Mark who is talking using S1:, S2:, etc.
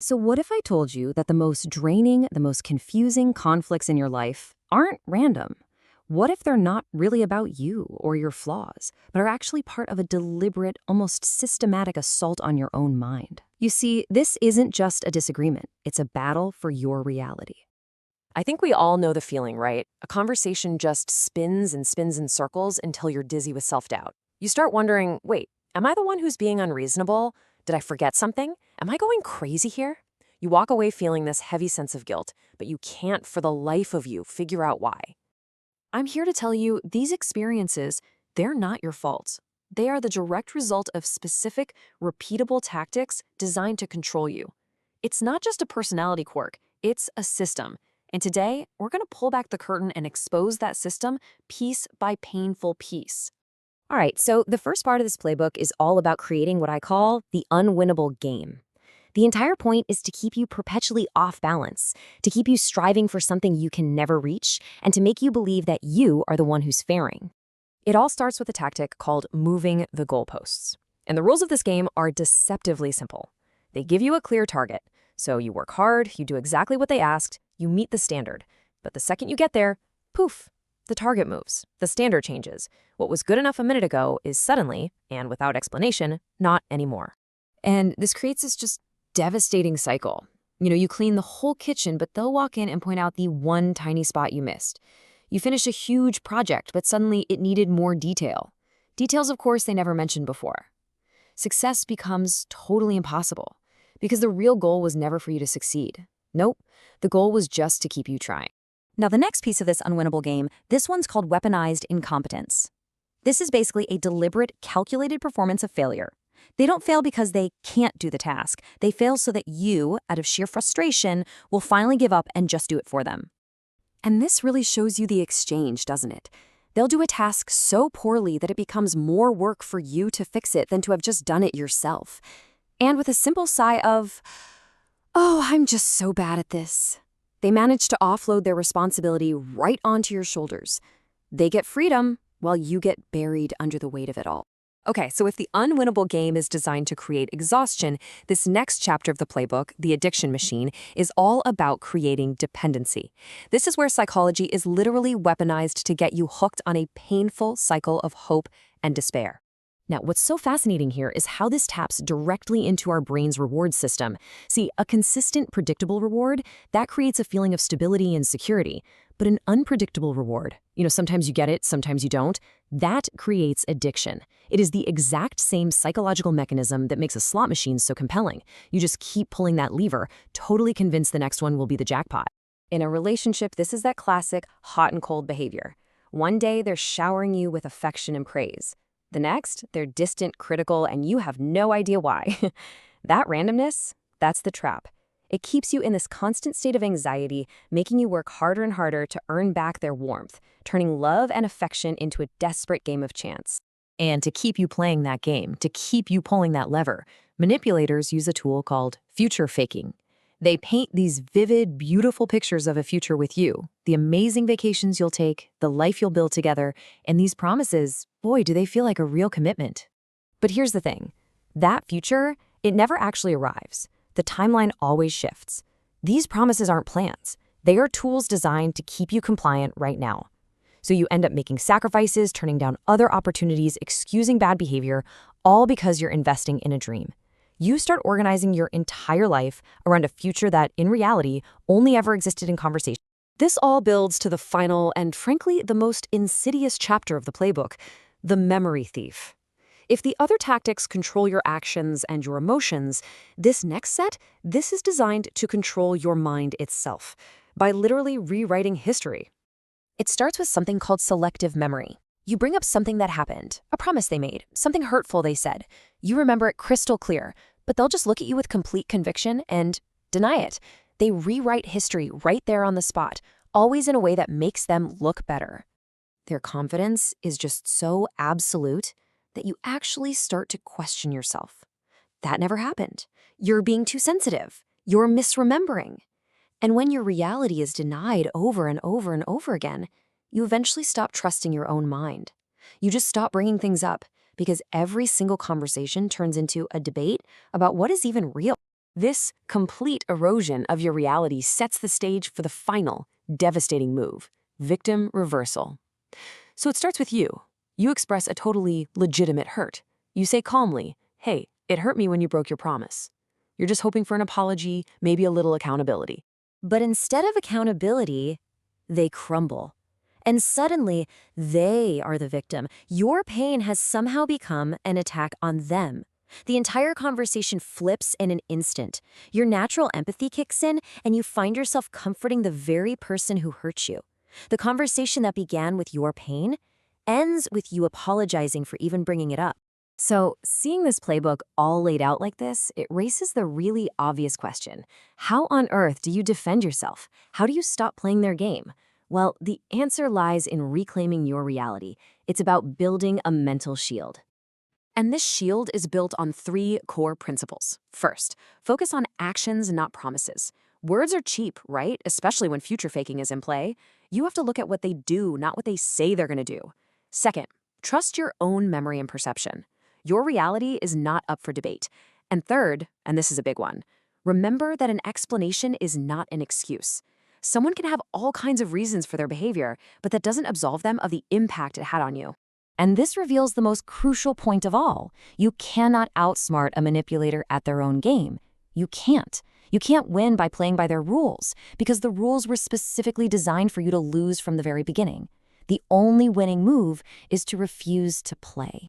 S1: So, what if I told you that the most draining, the most confusing conflicts in your life aren't random? What if they're not really about you or your flaws, but are actually part of a deliberate, almost systematic assault on your own mind? You see, this isn't just a disagreement, it's a battle for your reality.
S2: I think we all know the feeling, right? A conversation just spins and spins in circles until you're dizzy with self-doubt. You start wondering, wait, am I the one who's being unreasonable? Did I forget something? Am I going crazy here? You walk away feeling this heavy sense of guilt, but you can't for the life of you figure out why. I'm here to tell you these experiences, they're not your fault. They are the direct result of specific, repeatable tactics designed to control you. It's not just a personality quirk, it's a system. And today, we're going to pull back the curtain and expose that system piece by painful piece.
S1: All right, so the first part of this playbook is all about creating what I call the unwinnable game. The entire point is to keep you perpetually off balance, to keep you striving for something you can never reach, and to make you believe that you are the one who's failing. It all starts with a tactic called moving the goalposts. And the rules of this game are deceptively simple. They give you a clear target, so you work hard, you do exactly what they asked, you meet the standard. But the second you get there, poof, the target moves, the standard changes. What was good enough a minute ago is suddenly, and without explanation, not anymore. And this creates this just devastating cycle. You clean the whole kitchen, but they'll walk in and point out the one tiny spot you missed. You finish a huge project, but suddenly it needed more detail. Details, of course, they never mentioned before. Success becomes totally impossible because the real goal was never for you to succeed. Nope, the goal was just to keep you trying. Now, the next piece of this unwinnable game, this one's called Weaponized Incompetence. This is basically a deliberate, calculated performance of failure. They don't fail because they can't do the task. They fail so that you, out of sheer frustration, will finally give up and just do it for them. And this really shows you the exchange, doesn't it? They'll do a task so poorly that it becomes more work for you to fix it than to have just done it yourself. And with a simple sigh of, "Oh, I'm just so bad at this," they manage to offload their responsibility right onto your shoulders. They get freedom while you get buried under the weight of it all. Okay, so if the unwinnable game is designed to create exhaustion, this next chapter of the playbook, The Addiction Machine, is all about creating dependency. This is where psychology is literally weaponized to get you hooked on a painful cycle of hope and despair. Now, what's so fascinating here is how this taps directly into our brain's reward system. See, a consistent, predictable reward, that creates a feeling of stability and security. But an unpredictable reward, sometimes you get it, sometimes you don't, that creates addiction. It is the exact same psychological mechanism that makes a slot machine so compelling. You just keep pulling that lever, totally convinced the next one will be the jackpot. In a relationship, this is that classic hot and cold behavior. One day, they're showering you with affection and praise. The next, they're distant, critical, and you have no idea why. That randomness, that's the trap. It keeps you in this constant state of anxiety, making you work harder and harder to earn back their warmth, turning love and affection into a desperate game of chance. And to keep you playing that game, to keep you pulling that lever, manipulators use a tool called future faking. They paint these vivid, beautiful pictures of a future with you, the amazing vacations you'll take, the life you'll build together, and these promises, boy, do they feel like a real commitment. But here's the thing. That future, it never actually arrives. The timeline always shifts. These promises aren't plans. They are tools designed to keep you compliant right now. So you end up making sacrifices, turning down other opportunities, excusing bad behavior, all because you're investing in a dream. You start organizing your entire life around a future that, in reality, only ever existed in conversation. This all builds to the final and, frankly, the most insidious chapter of the playbook, the memory thief. If the other tactics control your actions and your emotions, this next set, this is designed to control your mind itself by literally rewriting history. It starts with something called selective memory. You bring up something that happened, a promise they made, something hurtful they said. You remember it crystal clear, but they'll just look at you with complete conviction and deny it. They rewrite history right there on the spot, always in a way that makes them look better. Their confidence is just so absolute that you actually start to question yourself. That never happened. You're being too sensitive. You're misremembering. And when your reality is denied over and over and over again, you eventually stop trusting your own mind. You just stop bringing things up because every single conversation turns into a debate about what is even real.
S2: This complete erosion of your reality sets the stage for the final, devastating move, victim reversal. So it starts with you. You express a totally legitimate hurt. You say calmly, "Hey, it hurt me when you broke your promise." You're just hoping for an apology, maybe a little accountability.
S1: But instead of accountability, they crumble. And suddenly, they are the victim. Your pain has somehow become an attack on them. The entire conversation flips in an instant. Your natural empathy kicks in, and you find yourself comforting the very person who hurt you. The conversation that began with your pain ends with you apologizing for even bringing it up. So, seeing this playbook all laid out like this, it raises the really obvious question. How on earth do you defend yourself? How do you stop playing their game? Well, the answer lies in reclaiming your reality. It's about building a mental shield.
S2: And this shield is built on 3 core principles. First, focus on actions, not promises. Words are cheap, right? Especially when future faking is in play. You have to look at what they do, not what they say they're going to do. Second, trust your own memory and perception. Your reality is not up for debate. And third, and this is a big one, remember that an explanation is not an excuse. Someone can have all kinds of reasons for their behavior, but that doesn't absolve them of the impact it had on you.
S1: And this reveals the most crucial point of all. You cannot outsmart a manipulator at their own game. You can't. You can't win by playing by their rules, because the rules were specifically designed for you to lose from the very beginning. The only winning move is to refuse to play.